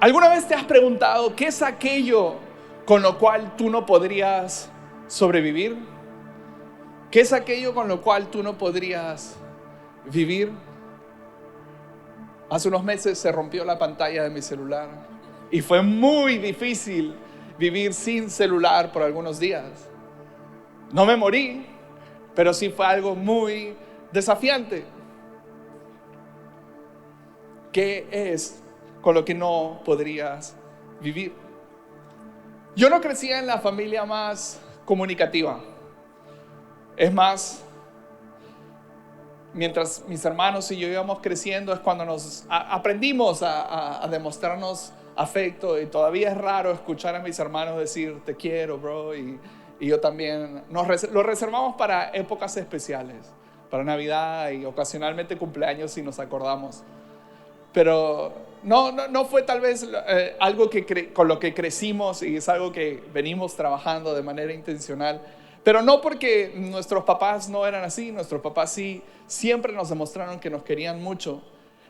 ¿Alguna vez te has preguntado qué es aquello con lo cual tú no podrías sobrevivir? ¿Qué es aquello con lo cual tú no podrías vivir? Hace unos meses se rompió la pantalla de mi celular y fue muy difícil vivir sin celular por algunos días. No me morí, pero sí fue algo muy desafiante. ¿Qué es con lo que no podrías vivir? Yo no crecía en la familia más comunicativa. Es más, mientras mis hermanos y yo íbamos creciendo es cuando nos aprendimos a demostrarnos afecto, y todavía es raro escuchar a mis hermanos decir te quiero, bro, y yo también. Lo reservamos para épocas especiales, para Navidad y ocasionalmente cumpleaños si nos acordamos. Pero no fue tal vez algo con lo que crecimos, y es algo que venimos trabajando de manera intencional. Pero no porque nuestros papás no eran así. Nuestros papás sí siempre nos demostraron que nos querían mucho.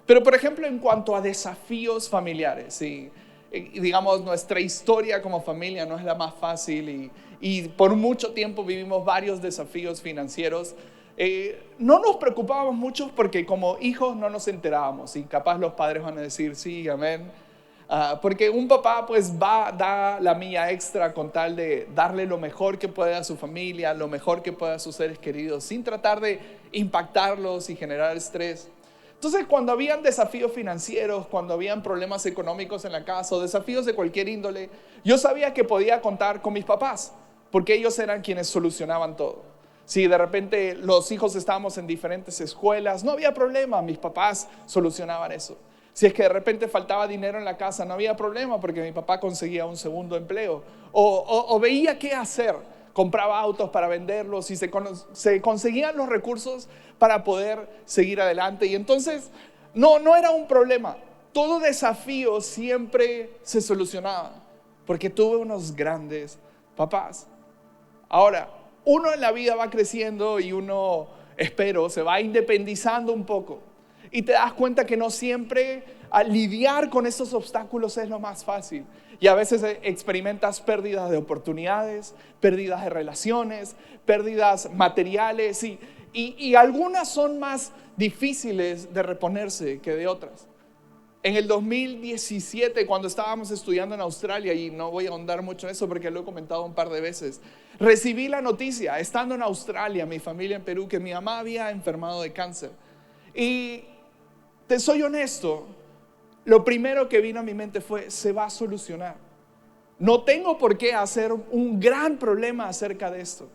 Pero por ejemplo, en cuanto a desafíos familiares, ¿sí? Digamos, nuestra historia como familia no es la más fácil, y por mucho tiempo vivimos varios desafíos financieros. No nos preocupábamos mucho porque como hijos no nos enterábamos, y capaz los padres van a decir sí, amén. Porque un papá pues da la milla extra con tal de darle lo mejor que puede a su familia, lo mejor que puede a sus seres queridos, sin tratar de impactarlos y generar estrés. Entonces, cuando habían desafíos financieros, cuando habían problemas económicos en la casa o desafíos de cualquier índole, yo sabía que podía contar con mis papás, porque ellos eran quienes solucionaban todo. Si de repente los hijos estábamos en diferentes escuelas, no había problema, mis papás solucionaban eso. Si es que de repente faltaba dinero en la casa, no había problema, porque mi papá conseguía un segundo empleo. O veía qué hacer, compraba autos para venderlos, y se conseguían los recursos para poder seguir adelante. Y entonces no era un problema. Todo desafío siempre se solucionaba, porque tuve unos grandes papás. Ahora, uno en la vida va creciendo y uno, espero, se va independizando un poco. Y te das cuenta que no siempre lidiar con esos obstáculos es lo más fácil. Y a veces experimentas pérdidas de oportunidades, pérdidas de relaciones, pérdidas materiales, y algunas son más difíciles de reponerse que de otras. En el 2017, cuando estábamos estudiando en Australia, y no voy a ahondar mucho en eso porque lo he comentado un par de veces, recibí la noticia, estando en Australia, mi familia en Perú, que mi mamá había enfermado de cáncer. Y te soy honesto, lo primero que vino a mi mente fue, se va a solucionar. No tengo por qué hacer un gran problema acerca de esto.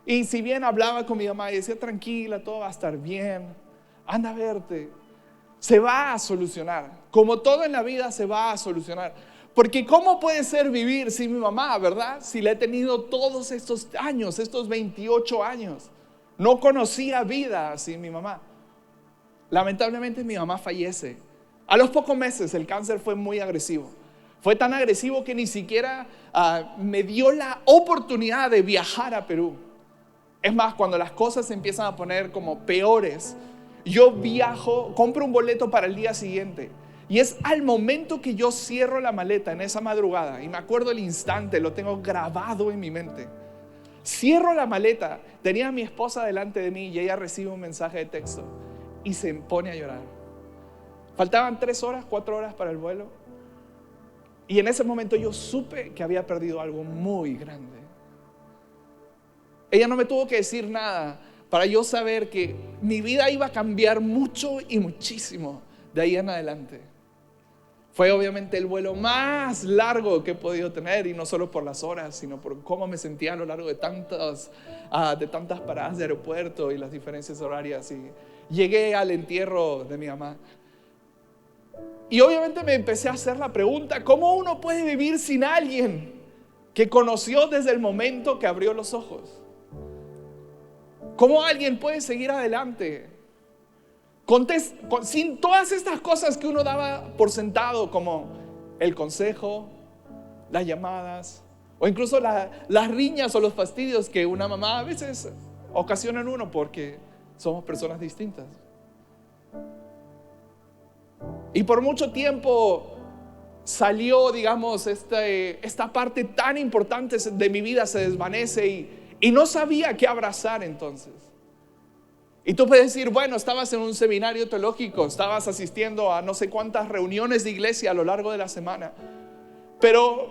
Y si bien hablaba con mi mamá y decía, tranquila, todo va a estar bien, anda a verte, se va a solucionar. Como todo en la vida se va a solucionar. Porque ¿cómo puede ser vivir sin mi mamá, verdad? Si la he tenido todos estos años, estos 28 años. No conocía vida sin mi mamá. Lamentablemente mi mamá fallece. A los pocos meses el cáncer fue muy agresivo. Fue tan agresivo que ni siquiera me dio la oportunidad de viajar a Perú. Es más, cuando las cosas se empiezan a poner como peores, yo viajo, compro un boleto para el día siguiente. Y es al momento que yo cierro la maleta en esa madrugada, y me acuerdo el instante, lo tengo grabado en mi mente. Cierro la maleta, tenía a mi esposa delante de mí y ella recibe un mensaje de texto y se pone a llorar. Faltaban 3 horas, 4 horas para el vuelo, y en ese momento yo supe que había perdido algo muy grande. Ella no me tuvo que decir nada para yo saber que mi vida iba a cambiar mucho y muchísimo de ahí en adelante. Fue obviamente el vuelo más largo que he podido tener, y no solo por las horas, sino por cómo me sentía a lo largo de tantas paradas de aeropuerto y las diferencias horarias. Y llegué al entierro de mi mamá. Y obviamente me empecé a hacer la pregunta, ¿cómo uno puede vivir sin alguien que conoció desde el momento que abrió los ojos? ¿Cómo alguien puede seguir adelante sin todas estas cosas que uno daba por sentado, como el consejo, las llamadas, o incluso las riñas o los fastidios que una mamá a veces ocasiona en uno porque somos personas distintas? Y por mucho tiempo salió, digamos, esta parte tan importante de mi vida se desvanece y no sabía qué abrazar entonces. Y tú puedes decir, bueno, estabas en un seminario teológico, estabas asistiendo a no sé cuántas reuniones de iglesia a lo largo de la semana, pero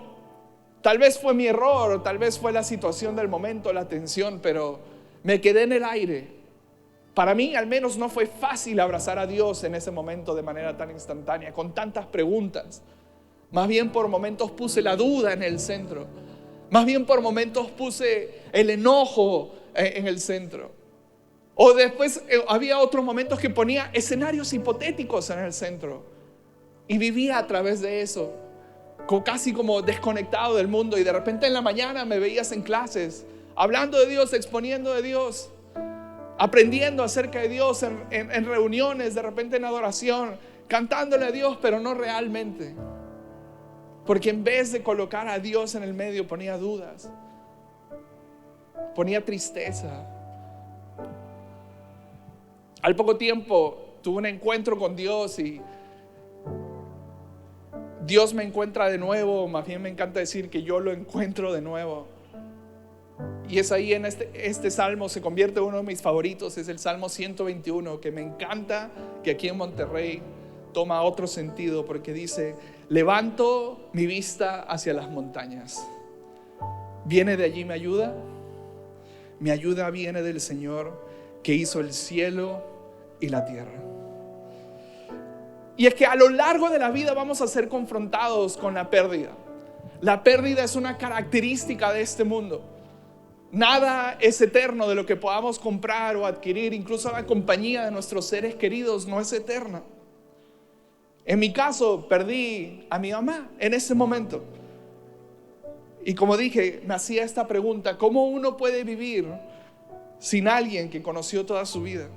tal vez fue mi error, o tal vez fue la situación del momento, la tensión, pero me quedé en el aire. Para mí al menos no fue fácil abrazar a Dios en ese momento de manera tan instantánea, con tantas preguntas. Más bien por momentos puse la duda en el centro. Más bien por momentos puse el enojo en el centro. O después había otros momentos que ponía escenarios hipotéticos en el centro. Y vivía a través de eso, casi como desconectado del mundo. Y de repente en la mañana me veías en clases, hablando de Dios, exponiendo de Dios, aprendiendo acerca de Dios en reuniones, de repente en adoración, cantándole a Dios, pero no realmente. Porque en vez de colocar a Dios en el medio, ponía dudas, ponía tristeza. Al poco tiempo tuve un encuentro con Dios y Dios me encuentra de nuevo. Más bien me encanta decir que yo lo encuentro de nuevo. Y es ahí en este salmo se convierte en uno de mis favoritos. Es el Salmo 121, que me encanta, que aquí en Monterrey toma otro sentido, porque dice: levanto mi vista hacia las montañas. ¿Viene de allí mi ayuda? Mi ayuda viene del Señor, que hizo el cielo y la tierra. Y es que a lo largo de la vida vamos a ser confrontados con la pérdida. La pérdida es una característica de este mundo. Nada es eterno de lo que podamos comprar o adquirir. Incluso la compañía de nuestros seres queridos no es eterna. En mi caso, perdí a mi mamá en ese momento. Y como dije, me hacía esta pregunta: ¿cómo uno puede vivir sin alguien que conoció toda su vida?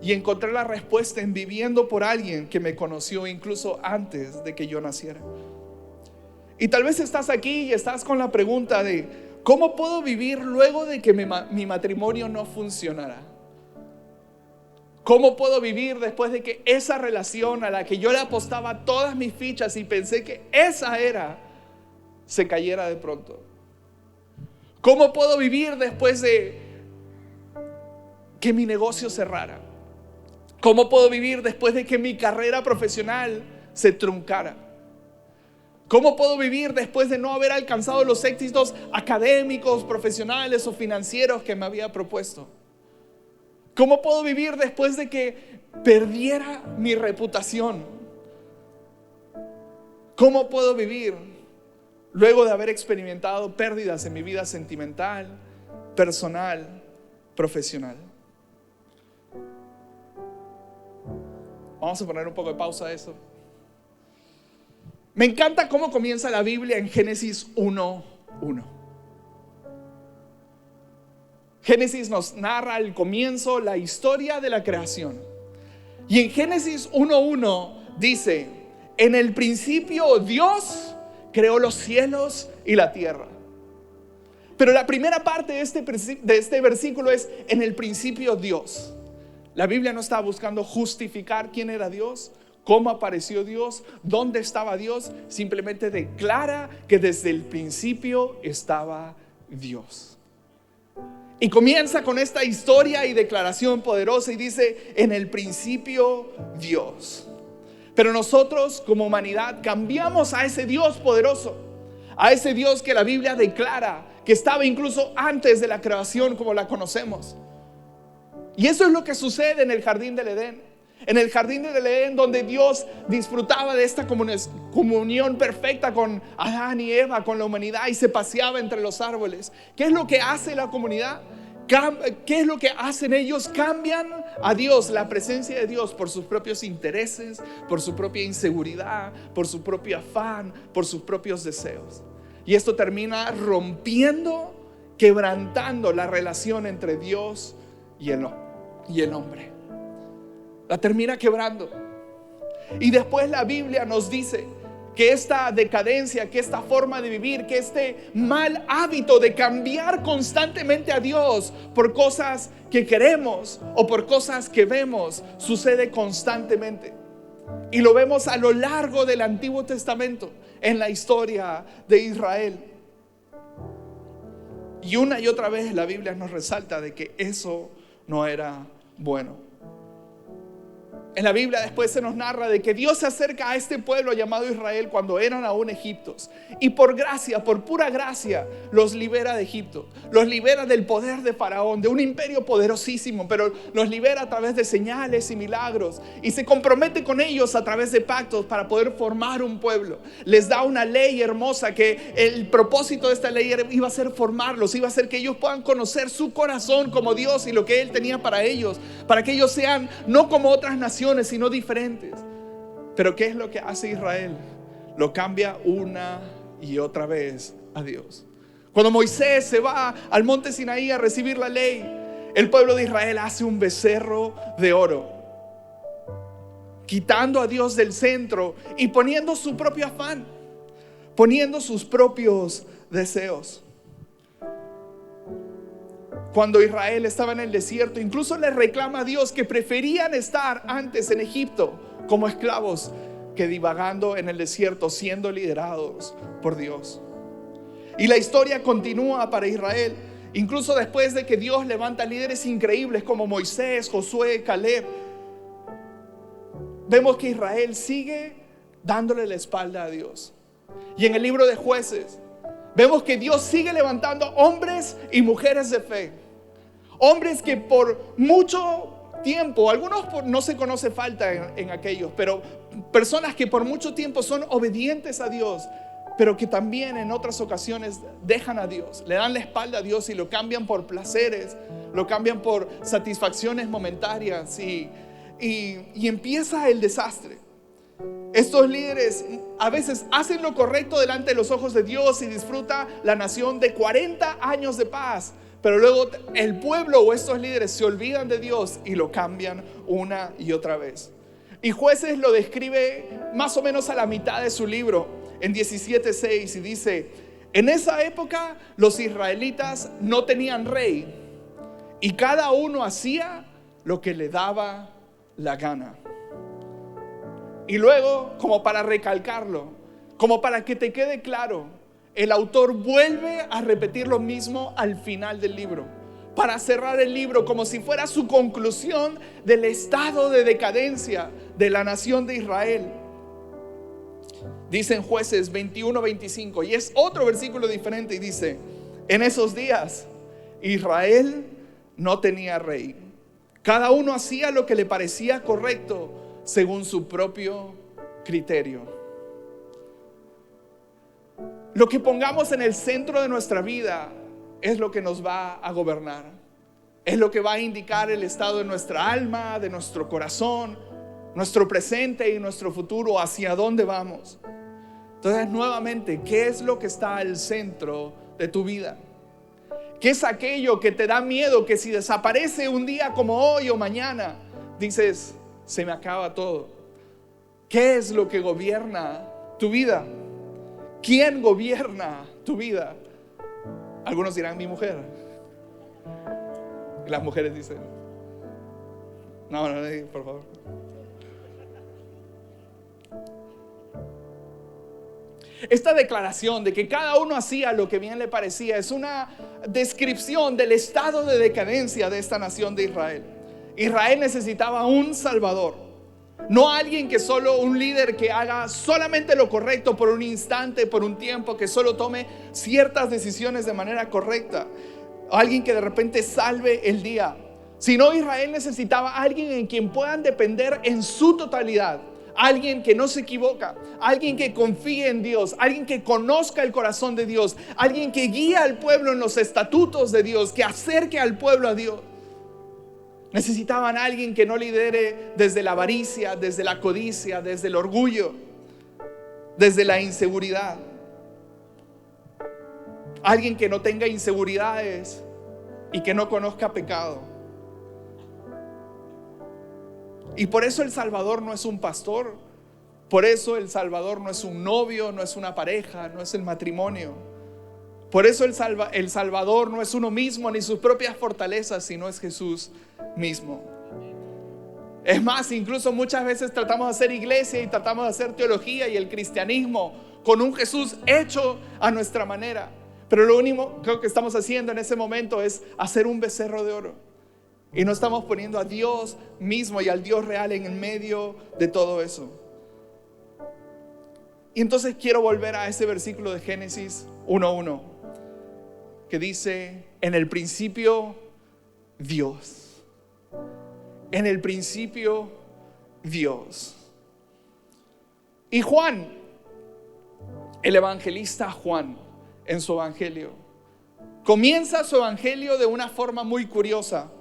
Y encontré la respuesta en viviendo por alguien que me conoció incluso antes de que yo naciera. Y tal vez estás aquí y estás con la pregunta de: ¿cómo puedo vivir luego de que mi matrimonio no funcionara? ¿Cómo puedo vivir después de que esa relación a la que yo le apostaba todas mis fichas y pensé que esa era, se cayera de pronto? ¿Cómo puedo vivir después de que mi negocio cerrara? ¿Cómo puedo vivir después de que mi carrera profesional se truncara? ¿Cómo puedo vivir después de no haber alcanzado los éxitos académicos, profesionales o financieros que me había propuesto? ¿Cómo puedo vivir después de que perdiera mi reputación? ¿Cómo puedo vivir luego de haber experimentado pérdidas en mi vida sentimental, personal, profesional? Vamos a poner un poco de pausa a eso. Me encanta cómo comienza la Biblia en Génesis 1:1. Génesis nos narra el comienzo, la historia de la creación. Y en Génesis 1:1 dice: en el principio Dios creó los cielos y la tierra. Pero la primera parte de este versículo es: en el principio Dios. La Biblia no estaba buscando justificar quién era Dios, cómo apareció Dios, dónde estaba Dios. Simplemente declara que desde el principio estaba Dios. Y comienza con esta historia y declaración poderosa y dice: en el principio Dios. Pero nosotros como humanidad cambiamos a ese Dios poderoso, a ese Dios que la Biblia declara que estaba incluso antes de la creación como la conocemos. Y eso es lo que sucede en el jardín del Edén. En el jardín del Edén, donde Dios disfrutaba de esta comunión perfecta con Adán y Eva, con la humanidad, y se paseaba entre los árboles. ¿Qué es lo que hace la comunidad? ¿Qué es lo que hacen ellos? Cambian a Dios, la presencia de Dios, por sus propios intereses, por su propia inseguridad, por su propio afán, por sus propios deseos. Y esto termina rompiendo, quebrantando la relación entre Dios y el hombre. La termina quebrando. Y después la Biblia nos dice que esta decadencia, que esta forma de vivir, que este mal hábito de cambiar constantemente a Dios por cosas que queremos o por cosas que vemos, sucede constantemente. Y lo vemos a lo largo del Antiguo Testamento, en la historia de Israel. Y una y otra vez la Biblia nos resalta de que eso no era bueno. En la Biblia después se nos narra de que Dios se acerca a este pueblo llamado Israel cuando eran aún egipcios, y por gracia, por pura gracia, los libera de Egipto, los libera del poder de Faraón, de un imperio poderosísimo, pero los libera a través de señales y milagros, y se compromete con ellos a través de pactos para poder formar un pueblo. Les da una ley hermosa, que el propósito de esta ley iba a ser formarlos, iba a ser que ellos puedan conocer su corazón como Dios y lo que Él tenía para ellos, para que ellos sean no como otras naciones, sino diferentes. Pero ¿qué es lo que hace Israel? Lo cambia una y otra vez a Dios. Cuando Moisés se va al monte Sinaí a recibir la ley, el pueblo de Israel hace un becerro de oro, quitando a Dios del centro y poniendo su propio afán, poniendo sus propios deseos. Cuando Israel estaba en el desierto, incluso le reclama a Dios que preferían estar antes en Egipto como esclavos que divagando en el desierto, siendo liderados por Dios. Y la historia continúa para Israel, incluso después de que Dios levanta líderes increíbles como Moisés, Josué, Caleb. Vemos que Israel sigue dándole la espalda a Dios. Y en el libro de Jueces vemos que Dios sigue levantando hombres y mujeres de fe. Hombres que por mucho tiempo, algunos no se conoce falta en aquellos, pero personas que por mucho tiempo son obedientes a Dios, pero que también en otras ocasiones dejan a Dios, le dan la espalda a Dios y lo cambian por placeres, lo cambian por satisfacciones momentarias y empieza el desastre. Estos líderes a veces hacen lo correcto delante de los ojos de Dios y disfruta la nación de 40 años de paz, pero luego el pueblo o estos líderes se olvidan de Dios y lo cambian una y otra vez. Y Jueces lo describe más o menos a la mitad de su libro, en 17:6, y dice: en esa época los israelitas no tenían rey y cada uno hacía lo que le daba la gana. Y luego, como para recalcarlo, como para que te quede claro, el autor vuelve a repetir lo mismo al final del libro, para cerrar el libro como si fuera su conclusión del estado de decadencia de la nación de Israel. Dice en Jueces 21:25, y es otro versículo diferente, y dice: en esos días Israel no tenía rey, cada uno hacía lo que le parecía correcto según su propio criterio. Lo que pongamos en el centro de nuestra vida es lo que nos va a gobernar, es lo que va a indicar el estado de nuestra alma, de nuestro corazón, nuestro presente y nuestro futuro, hacia dónde vamos. Entonces, nuevamente, ¿qué es lo que está al centro de tu vida? ¿Qué es aquello que te da miedo que si desaparece un día como hoy o mañana, dices: se me acaba todo? ¿Qué es lo que gobierna tu vida? ¿Quién gobierna tu vida? Algunos dirán: mi mujer. Y las mujeres dicen: no, por favor. Esta declaración de que cada uno hacía lo que bien le parecía es una descripción del estado de decadencia de esta nación de Israel. Israel necesitaba un Salvador, no alguien que solo, un líder que haga solamente lo correcto por un instante, por un tiempo, que solo tome ciertas decisiones de manera correcta, alguien que de repente salve el día. Sino Israel necesitaba a alguien en quien puedan depender en su totalidad, alguien que no se equivoca, alguien que confíe en Dios, alguien que conozca el corazón de Dios, alguien que guíe al pueblo en los estatutos de Dios, que acerque al pueblo a Dios. Necesitaban a alguien que no lidere desde la avaricia, desde la codicia, desde el orgullo, desde la inseguridad. Alguien que no tenga inseguridades y que no conozca pecado. Y por eso el Salvador no es un pastor, por eso el Salvador no es un novio, no es una pareja, no es el matrimonio. Por eso el Salvador no es uno mismo ni sus propias fortalezas, sino es Jesús mismo. Es más, incluso muchas veces tratamos de hacer iglesia y tratamos de hacer teología y el cristianismo con un Jesús hecho a nuestra manera. Pero lo único que estamos haciendo en ese momento es hacer un becerro de oro. Y no estamos poniendo a Dios mismo y al Dios real en el medio de todo eso. Y entonces quiero volver a ese versículo de Génesis 1:1 que dice: en el principio Dios. En el principio Dios. Y Juan, el evangelista Juan, en su evangelio, comienza su evangelio de una forma muy curiosa.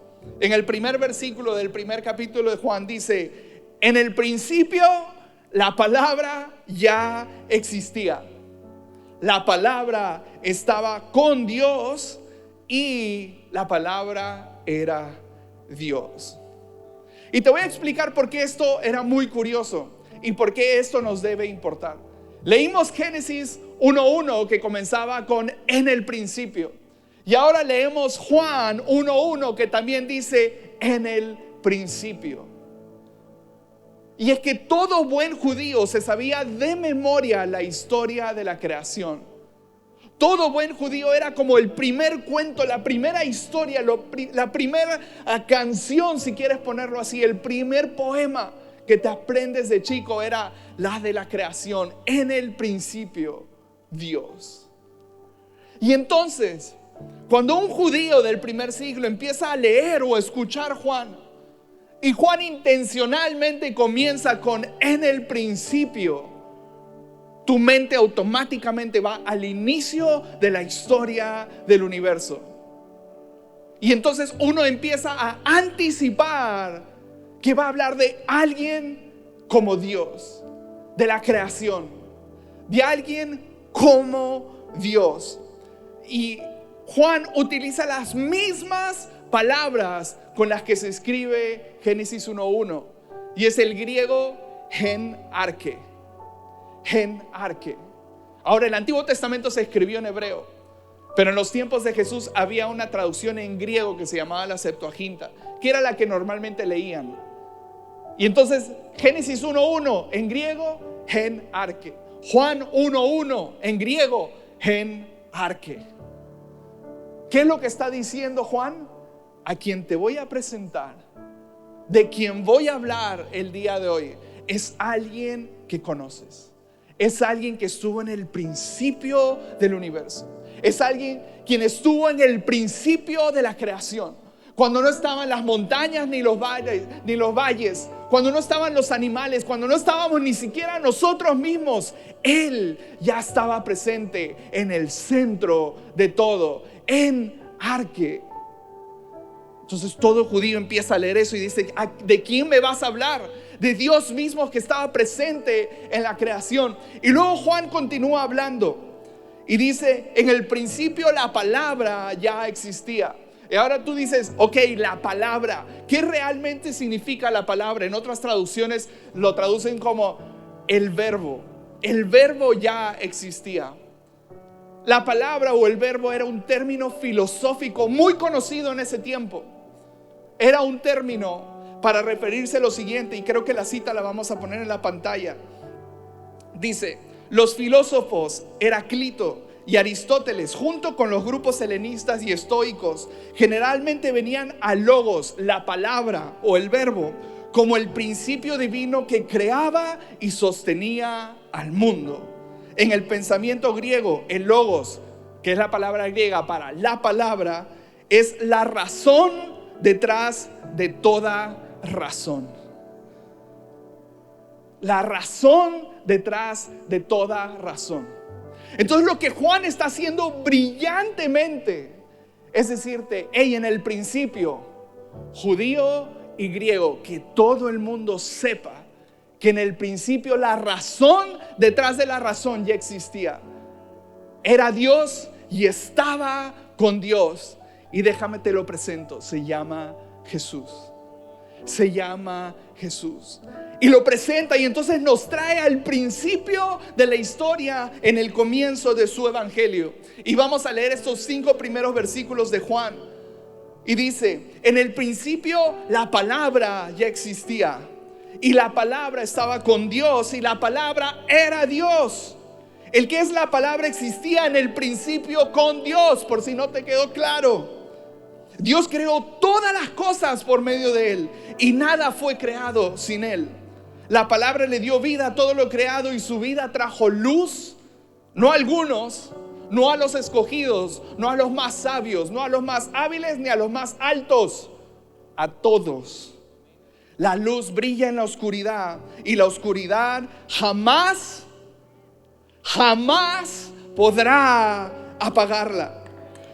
En el primer versículo del primer capítulo de Juan dice: en el principio la palabra ya existía. La palabra estaba con Dios y la palabra era Dios. Y te voy a explicar por qué esto era muy curioso y por qué esto nos debe importar. Leímos Génesis 1:1 que comenzaba con en el principio. Y ahora leemos Juan 1:1 que también dice en el principio. Y es que todo buen judío se sabía de memoria la historia de la creación. Todo buen judío era como el primer cuento, la primera historia, la primera canción, si quieres ponerlo así, el primer poema que te aprendes de chico era la de la creación. En el principio, Dios. Y entonces, cuando un judío del primer siglo empieza a leer o a escuchar Juan, y Juan intencionalmente comienza con en el principio, tu mente automáticamente va al inicio de la historia del universo. Y entonces uno empieza a anticipar que va a hablar de alguien como Dios, de la creación, de alguien como Dios. Y Juan utiliza las mismas palabras con las que se escribe Génesis 1:1, y es el griego gen arke. Gen arke. Ahora, el Antiguo Testamento se escribió en hebreo, pero en los tiempos de Jesús había una traducción en griego que se llamaba la Septuaginta, que era la que normalmente leían. Y entonces Génesis 1:1 en griego, gen arke. Juan 1:1 en griego, gen arke. ¿Qué es lo que está diciendo Juan? A quien te voy a presentar, de quien voy a hablar el día de hoy, es alguien que conoces. Es alguien que estuvo en el principio del universo. Es alguien quien estuvo en el principio de la creación. Cuando no estaban las montañas ni los valles, cuando no estaban los animales, cuando no estábamos ni siquiera nosotros mismos, Él ya estaba presente en el centro de todo, en arke. Entonces todo judío empieza a leer eso y dice: ¿de quién me vas a hablar? De Dios mismo que estaba presente en la creación. Y luego Juan continúa hablando y dice: en el principio la palabra ya existía. Y ahora tú dices: ok, la palabra, ¿qué realmente significa la palabra? En otras traducciones lo traducen como el verbo. El verbo ya existía. La palabra o el verbo era un término filosófico muy conocido en ese tiempo. Era un término para referirse a lo siguiente, y creo que la cita la vamos a poner en la pantalla. Dice: los filósofos Heráclito y Aristóteles, junto con los grupos helenistas y estoicos, generalmente venían a logos, la palabra o el verbo, como el principio divino que creaba y sostenía al mundo. En el pensamiento griego, el logos, que es la palabra griega para la palabra, es la razón detrás de toda razón. La razón detrás de toda razón. Entonces lo que Juan está haciendo brillantemente es decirte: hey, en el principio, judío y griego, que todo el mundo sepa que en el principio la razón detrás de la razón ya existía. Era Dios y estaba con Dios. Y déjame te lo presento, se llama Jesús. Se llama Jesús. Y lo presenta y entonces nos trae al principio de la historia, en el comienzo de su evangelio. Y vamos a leer estos 5 primeros versículos de Juan. Y dice, en el principio la palabra ya existía. Y la palabra estaba con Dios y la palabra era Dios. El que es la palabra existía en el principio con Dios, por si no te quedó claro. Dios creó todas las cosas por medio de Él y nada fue creado sin Él. La palabra le dio vida a todo lo creado y su vida trajo luz, no a algunos, no a los escogidos, no a los más sabios, no a los más hábiles ni a los más altos, a todos. La luz brilla en la oscuridad y la oscuridad jamás podrá apagarla.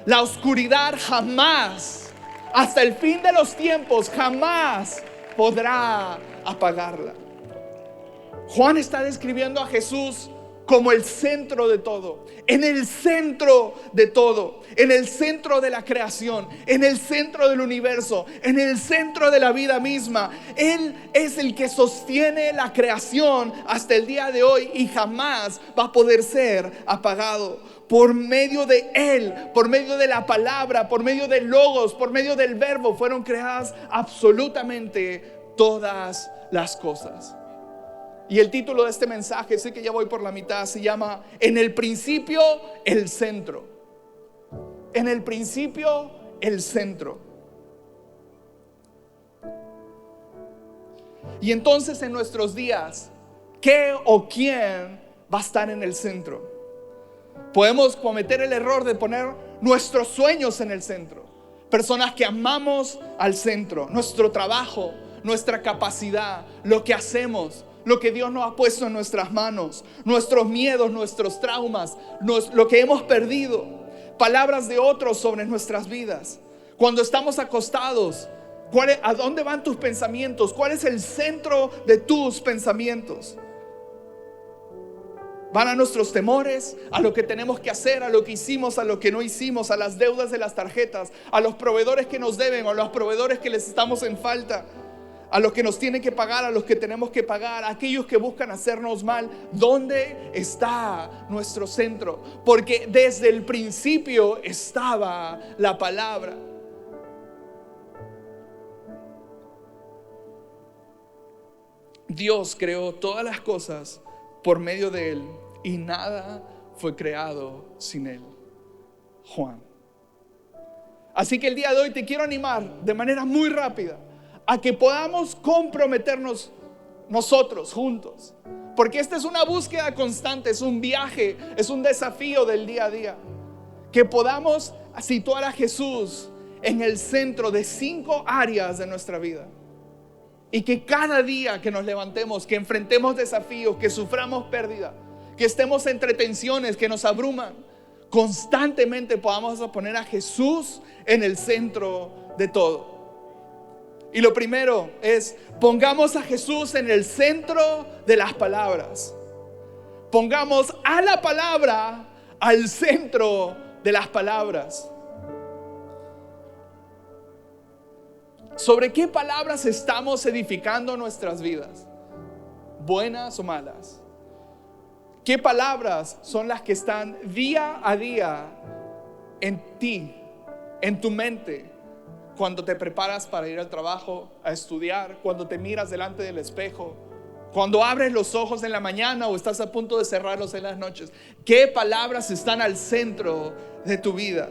La oscuridad jamás, hasta el fin de los tiempos, jamás podrá apagarla. Juan está describiendo a Jesús como el centro de todo, en el centro de todo, en el centro de la creación, en el centro del universo, en el centro de la vida misma. Él es el que sostiene la creación hasta el día de hoy y jamás va a poder ser apagado. Por medio de Él, por medio de la palabra, por medio del logos, por medio del verbo, fueron creadas absolutamente todas las cosas. Y el título de este mensaje, sé que ya voy por la mitad, se llama En el principio, el centro. En el principio, el centro. Y entonces en nuestros días, ¿qué o quién va a estar en el centro? Podemos cometer el error de poner nuestros sueños en el centro. Personas que amamos al centro, nuestro trabajo, nuestra capacidad, lo que hacemos, lo que Dios nos ha puesto en nuestras manos, nuestros miedos, nuestros traumas, lo que hemos perdido, palabras de otros sobre nuestras vidas. Cuando estamos acostados, ¿a dónde van tus pensamientos? ¿Cuál es el centro de tus pensamientos? Van a nuestros temores, a lo que tenemos que hacer, a lo que hicimos, a lo que no hicimos, a las deudas de las tarjetas, a los proveedores que nos deben, a los proveedores que les estamos en falta, a los que nos tienen que pagar, a los que tenemos que pagar, a aquellos que buscan hacernos mal. ¿Dónde está nuestro centro? Porque desde el principio estaba la palabra. Dios creó todas las cosas por medio de Él y nada fue creado sin Él. Juan. Así que el día de hoy te quiero animar de manera muy rápida a que podamos comprometernos nosotros juntos, porque esta es una búsqueda constante, es un viaje, es un desafío del día a día. Que podamos situar a Jesús en el centro de 5 áreas de nuestra vida. Y que cada día que nos levantemos, que enfrentemos desafíos, que suframos pérdida, que estemos entre tensiones que nos abruman, constantemente podamos poner a Jesús en el centro de todo. Y lo primero es, pongamos a Jesús en el centro de las palabras. Pongamos a la palabra al centro de las palabras. ¿Sobre qué palabras estamos edificando nuestras vidas? ¿Buenas o malas? ¿Qué palabras son las que están día a día en ti, en tu mente? Cuando te preparas para ir al trabajo, a estudiar, cuando te miras delante del espejo, cuando abres los ojos en la mañana o estás a punto de cerrarlos en las noches. ¿Qué palabras están al centro de tu vida?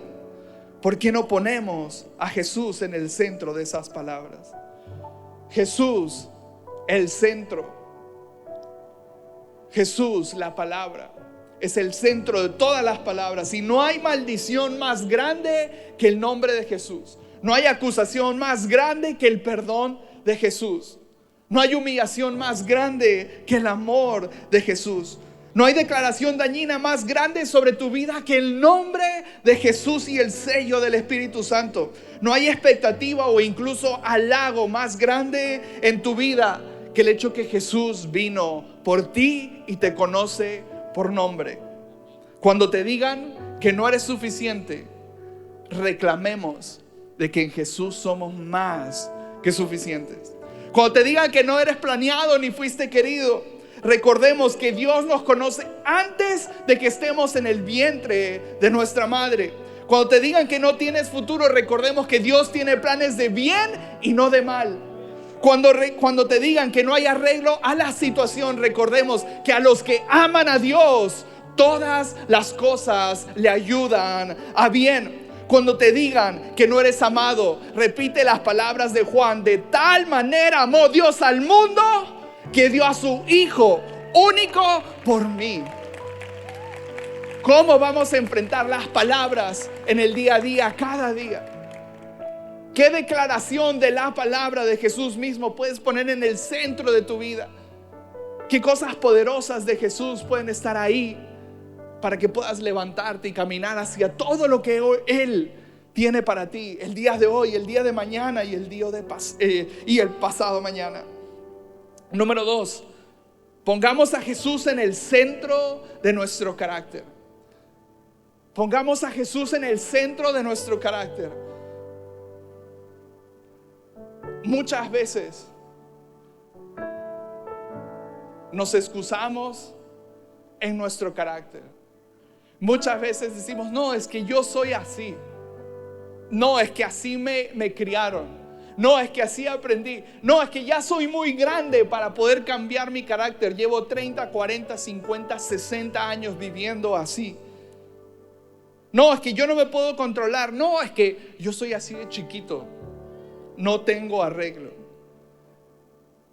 ¿Por qué no ponemos a Jesús en el centro de esas palabras? Jesús, el centro. Jesús, la palabra, es el centro de todas las palabras. Y no hay maldición más grande que el nombre de Jesús. No hay acusación más grande que el perdón de Jesús. No hay humillación más grande que el amor de Jesús. No hay declaración dañina más grande sobre tu vida que el nombre de Jesús y el sello del Espíritu Santo. No hay expectativa o incluso halago más grande en tu vida que el hecho que Jesús vino por ti y te conoce por nombre. Cuando te digan que no eres suficiente, reclamemos de que en Jesús somos más que suficientes. Cuando te digan que no eres planeado ni fuiste querido, recordemos que Dios nos conoce antes de que estemos en el vientre de nuestra madre. Cuando te digan que no tienes futuro, recordemos que Dios tiene planes de bien y no de mal. Cuando te digan que no hay arreglo a la situación, recordemos que a los que aman a Dios, todas las cosas le ayudan a bien. Cuando te digan que no eres amado, repite las palabras de Juan: de tal manera amó Dios al mundo que dio a su Hijo único por mí. ¿Cómo vamos a enfrentar las palabras en el día a día, cada día? ¿Qué declaración de la palabra de Jesús mismo puedes poner en el centro de tu vida? ¿Qué cosas poderosas de Jesús pueden estar ahí para que puedas levantarte y caminar hacia todo lo que Él tiene para ti, el día de hoy, el día de mañana y el pasado mañana? Número 2, pongamos a Jesús en el centro de nuestro carácter. Pongamos a Jesús en el centro de nuestro carácter. Muchas veces nos excusamos en nuestro carácter. Muchas veces decimos: no, es que yo soy así. No, es que así me criaron. No, es que así aprendí. No, es que ya soy muy grande para poder cambiar mi carácter. Llevo 30, 40, 50, 60 años viviendo así. No, es que yo no me puedo controlar. No, es que yo soy así de chiquito. No tengo arreglo.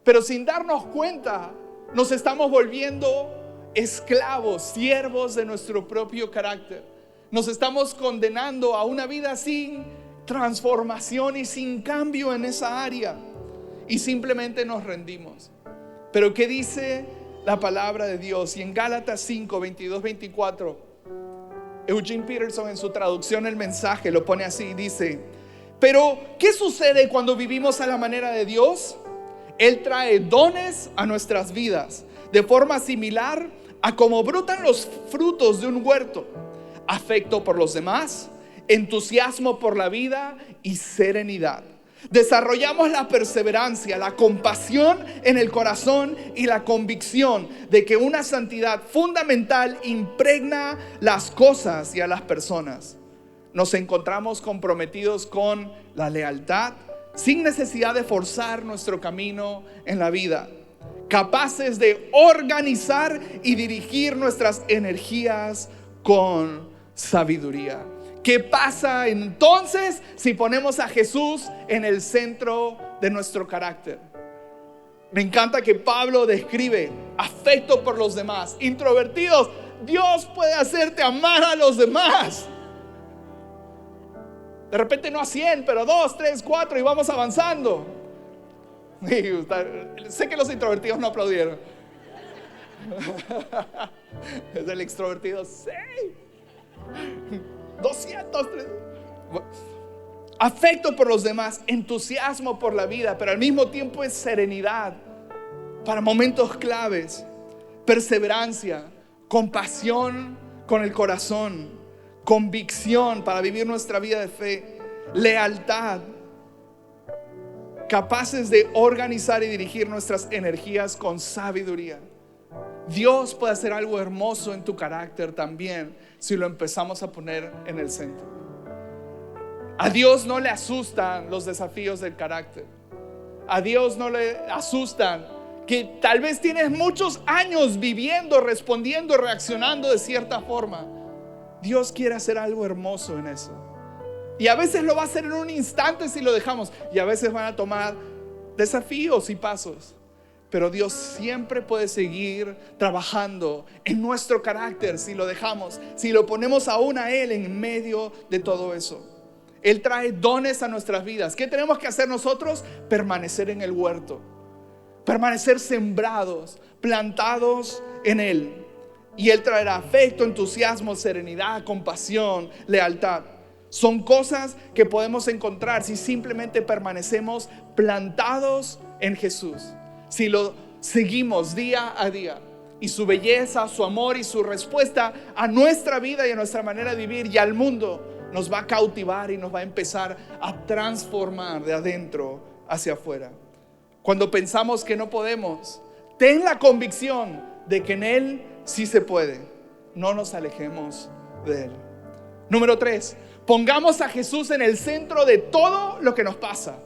Pero sin darnos cuenta, nos estamos volviendo esclavos, siervos de nuestro propio carácter. Nos estamos condenando a una vida sin transformación y sin cambio en esa área, y simplemente nos rendimos. Pero ¿qué dice la palabra de Dios? Y en Gálatas 5, 22, 24, Eugene Peterson, en su traducción El Mensaje, lo pone así, dice: pero ¿qué sucede cuando vivimos a la manera de Dios? Él trae dones a nuestras vidas de forma similar a como brotan los frutos de un huerto: afecto por los demás, entusiasmo por la vida y serenidad. Desarrollamos la perseverancia, la compasión en el corazón y la convicción de que una santidad fundamental impregna las cosas y a las personas. Nos encontramos comprometidos con la lealtad, sin necesidad de forzar nuestro camino en la vida, capaces de organizar y dirigir nuestras energías con sabiduría. ¿Qué pasa entonces si ponemos a Jesús en el centro de nuestro carácter? Me encanta que Pablo describe afecto por los demás. Introvertidos, Dios puede hacerte amar a los demás. De repente no a 100, pero 2, 3, 4 y vamos avanzando. Sé que los introvertidos no aplaudieron. Es el extrovertido, sí. 200, 300. Afecto por los demás, entusiasmo por la vida, pero al mismo tiempo es serenidad para momentos claves, perseverancia, compasión con el corazón, convicción para vivir nuestra vida de fe, lealtad, capaces de organizar y dirigir nuestras energías con sabiduría. Dios puede hacer algo hermoso en tu carácter también si lo empezamos a poner en el centro. A Dios no le asustan los desafíos del carácter. A Dios no le asustan que tal vez tienes muchos años viviendo, respondiendo, reaccionando de cierta forma. Dios quiere hacer algo hermoso en eso. Y a veces lo va a hacer en un instante si lo dejamos. Y a veces van a tomar desafíos y pasos. Pero Dios siempre puede seguir trabajando en nuestro carácter si lo dejamos, si lo ponemos aún a Él en medio de todo eso. Él trae dones a nuestras vidas. ¿Qué tenemos que hacer nosotros? Permanecer en el huerto, permanecer sembrados, plantados en Él. Y Él traerá afecto, entusiasmo, serenidad, compasión, lealtad. Son cosas que podemos encontrar si simplemente permanecemos plantados en Jesús. Si lo seguimos día a día, y su belleza, su amor y su respuesta a nuestra vida y a nuestra manera de vivir y al mundo nos va a cautivar y nos va a empezar a transformar de adentro hacia afuera. Cuando pensamos que no podemos, ten la convicción de que en Él sí se puede. No nos alejemos de Él. Número 3, pongamos a Jesús en el centro de todo lo que nos pasa.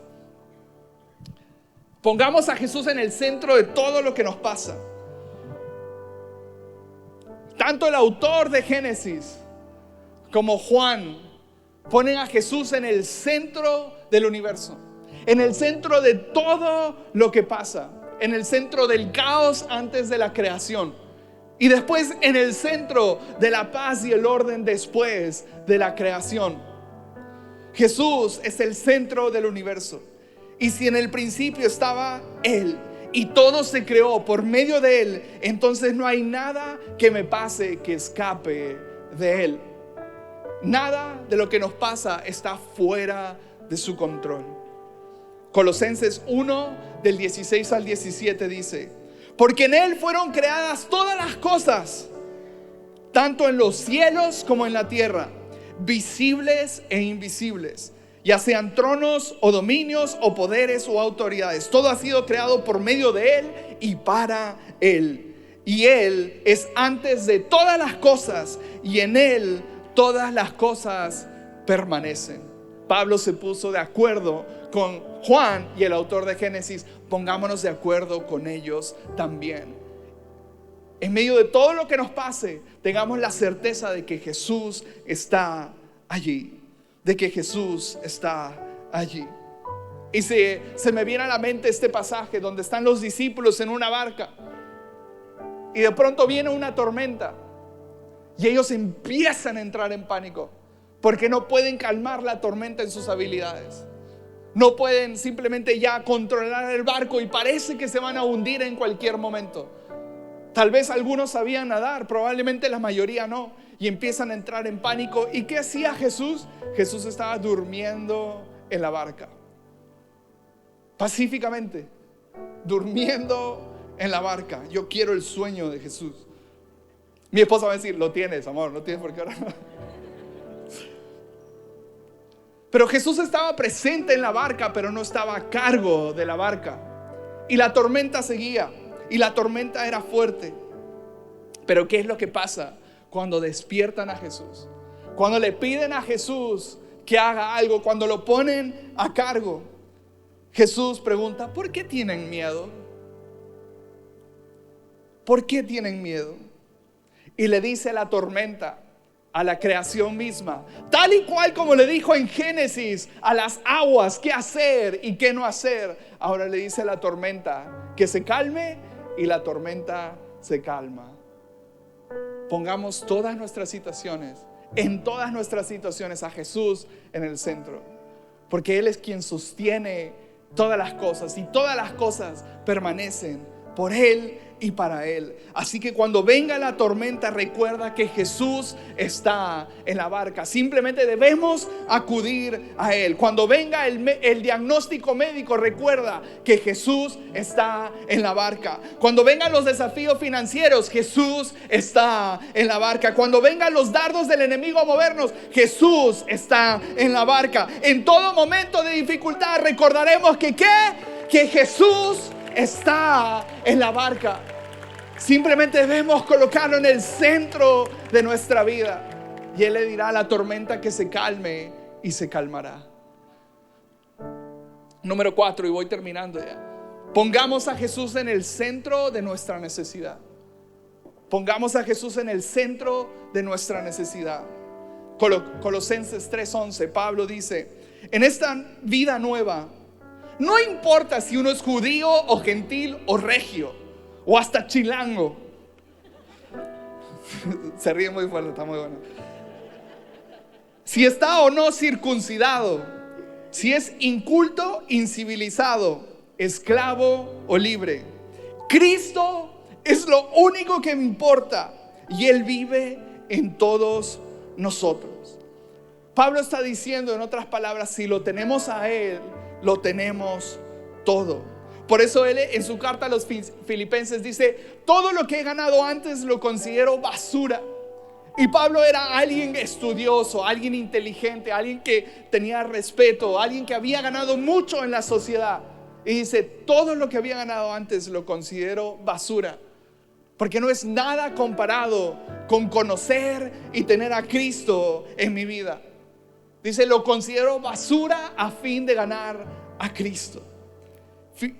Pongamos a Jesús en el centro de todo lo que nos pasa. Tanto el autor de Génesis como Juan ponen a Jesús en el centro del universo, en el centro de todo lo que pasa, en el centro del caos antes de la creación y después en el centro de la paz y el orden después de la creación. Jesús es el centro del universo. Y si en el principio estaba Él y todo se creó por medio de Él, entonces no hay nada que me pase que escape de Él. Nada de lo que nos pasa está fuera de su control. Colosenses 1 del 16 al 17 dice: porque en Él fueron creadas todas las cosas, tanto en los cielos como en la tierra, visibles e invisibles, ya sean tronos o dominios o poderes o autoridades. Todo ha sido creado por medio de Él y para Él. Y Él es antes de todas las cosas y en Él todas las cosas permanecen. Pablo se puso de acuerdo con Juan y el autor de Génesis. Pongámonos de acuerdo con ellos también. En medio de todo lo que nos pase, tengamos la certeza de que Jesús está allí. De que Jesús está allí. Y se me viene a la mente este pasaje donde están los discípulos en una barca y de pronto viene una tormenta y ellos empiezan a entrar en pánico porque no pueden calmar la tormenta en sus habilidades. No pueden simplemente ya controlar el barco y parece que se van a hundir en cualquier momento. Tal vez algunos sabían nadar, probablemente la mayoría no, y empiezan a entrar en pánico. ¿Y qué hacía Jesús? Jesús estaba durmiendo en la barca, pacíficamente, durmiendo en la barca. Yo quiero el sueño de Jesús. Mi esposa va a decir: lo tienes, amor, no tienes por qué orar. Pero Jesús estaba presente en la barca, pero no estaba a cargo de la barca. Y la tormenta seguía, y la tormenta era fuerte. Pero ¿qué es lo que pasa cuando despiertan a Jesús? Cuando le piden a Jesús que haga algo, cuando lo ponen a cargo, Jesús pregunta: ¿por qué tienen miedo? ¿Por qué tienen miedo? Y le dice a la tormenta, a la creación misma, tal y cual como le dijo en Génesis a las aguas qué hacer y qué no hacer, ahora le dice a la tormenta que se calme y la tormenta se calma. Pongamos todas nuestras situaciones, en todas nuestras situaciones, a Jesús en el centro, porque Él es quien sostiene todas las cosas y todas las cosas permanecen por Él y para Él. Así que cuando venga la tormenta, recuerda que Jesús está en la barca. Simplemente debemos acudir a Él. Cuando venga el diagnóstico médico, recuerda que Jesús está en la barca. Cuando vengan los desafíos financieros, Jesús está en la barca. Cuando vengan los dardos del enemigo a movernos, Jesús está en la barca. En todo momento de dificultad recordaremos que Jesús está en la barca. Simplemente debemos colocarlo en el centro de nuestra vida y Él le dirá a la tormenta que se calme y se calmará. Número 4, y voy terminando ya. Pongamos a Jesús en el centro de nuestra necesidad. Pongamos a Jesús en el centro de nuestra necesidad. Colosenses 3:11, Pablo dice: en esta vida nueva, no importa si uno es judío o gentil o regio o hasta chilango. Se ríe muy fuerte, está muy bueno. Si está o no circuncidado, si es inculto, incivilizado, esclavo o libre, Cristo es lo único que me importa y Él vive en todos nosotros. Pablo está diciendo, en otras palabras, si lo tenemos a Él, lo tenemos todo. Por eso él en su carta a los Filipenses dice: todo lo que he ganado antes lo considero basura. Y Pablo era alguien estudioso, alguien inteligente, alguien que tenía respeto, alguien que había ganado mucho en la sociedad. Y dice: todo lo que había ganado antes lo considero basura Porque no es nada comparado con conocer y tener a Cristo en mi vida. Dice, lo considero basura a fin de ganar a Cristo.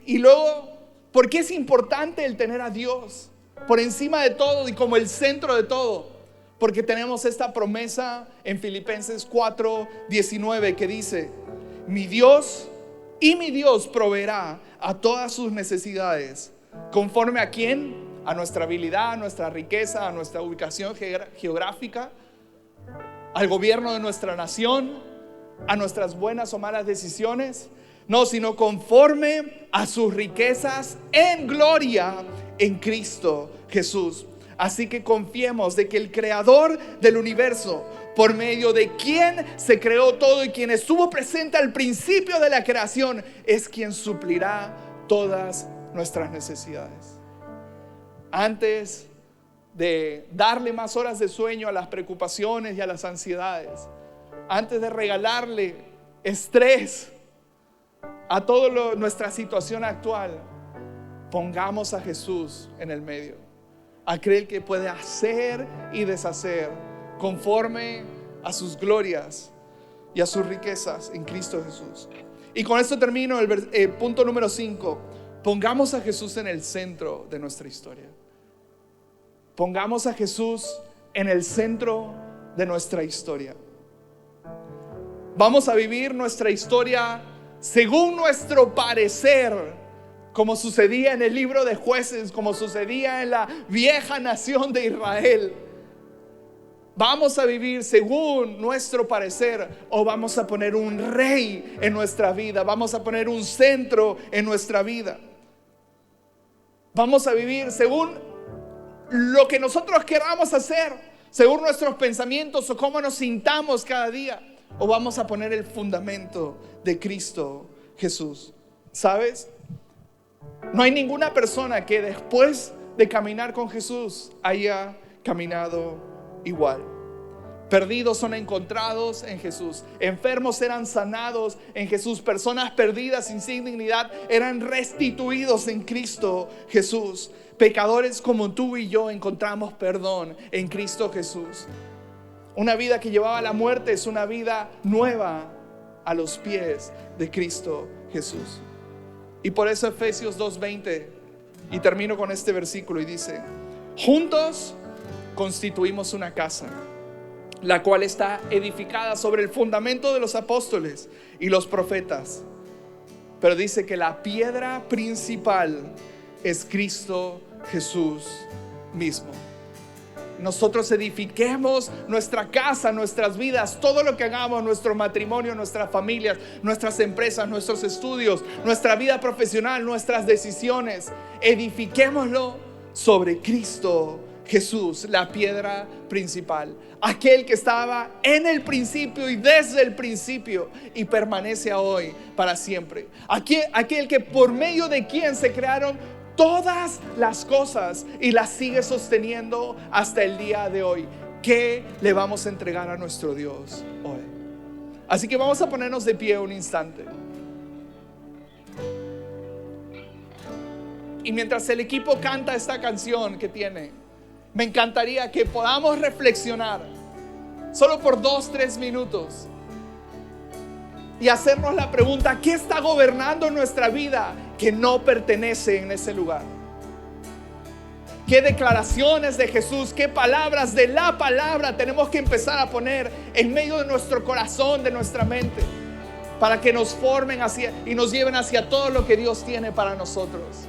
Y luego, ¿por qué es importante el tener a Dios por encima de todo y como el centro de todo? Porque tenemos esta promesa en Filipenses 4:19 que dice, mi Dios proveerá a todas sus necesidades. ¿Conforme a quién? A nuestra habilidad, a nuestra riqueza, a nuestra ubicación geográfica, al gobierno de nuestra nación, a nuestras buenas o malas decisiones. No, sino conforme a sus riquezas en gloria en Cristo Jesús. Así que confiemos de que el creador del universo, por medio de quien se creó todo y quien estuvo presente al principio de la creación, es quien suplirá todas nuestras necesidades. Antes de darle más horas de sueño a las preocupaciones y a las ansiedades, antes de regalarle estrés a toda nuestra situación actual, pongamos a Jesús en el medio, aquel que puede hacer y deshacer conforme a sus glorias y a sus riquezas en Cristo Jesús. Y con esto termino el punto número 5. Pongamos a Jesús en el centro de nuestra historia. Pongamos a Jesús en el centro de nuestra historia. Vamos a vivir nuestra historia según nuestro parecer, como sucedía en el libro de Jueces, como sucedía en la vieja nación de Israel. ¿Vamos a vivir según nuestro parecer o vamos a poner un rey en nuestra vida? ¿Vamos a poner un centro en nuestra vida? ¿Vamos a vivir según lo que nosotros queramos hacer, según nuestros pensamientos o cómo nos sintamos cada día? ¿O vamos a poner el fundamento de Cristo Jesús? ¿Sabes? No hay ninguna persona que después de caminar con Jesús haya caminado igual. Perdidos son encontrados en Jesús. Enfermos eran sanados en Jesús. Personas perdidas sin dignidad eran restituidos en Cristo Jesús. Pecadores como tú y yo encontramos perdón en Cristo Jesús. Una vida que llevaba a la muerte es una vida nueva a los pies de Cristo Jesús. Y por eso Efesios 2:20, y termino con este versículo, y dice: juntos constituimos una casa, la cual está edificada sobre el fundamento de los apóstoles y los profetas. Pero dice que la piedra principal es Cristo Jesús mismo. Nosotros edifiquemos nuestra casa, nuestras vidas, todo lo que hagamos, nuestro matrimonio, nuestras familias, nuestras empresas, nuestros estudios, nuestra vida profesional, nuestras decisiones. Edifiquémoslo sobre Cristo Jesús, la piedra principal, aquel que estaba en el principio y desde el principio y permanece hoy para siempre, aquel que por medio de quien se crearon todas las cosas y las sigue sosteniendo hasta el día de hoy. ¿Qué le vamos a entregar a nuestro Dios hoy? Así que vamos a ponernos de pie un instante. Y mientras el equipo canta esta canción que tiene, me encantaría que podamos reflexionar solo por 2-3 minutos y hacernos la pregunta: ¿qué está gobernando nuestra vida que no pertenece en ese lugar? ¿Qué declaraciones de Jesús, qué palabras de la palabra tenemos que empezar a poner en medio de nuestro corazón, de nuestra mente, para que nos formen y nos lleven hacia todo lo que Dios tiene para nosotros?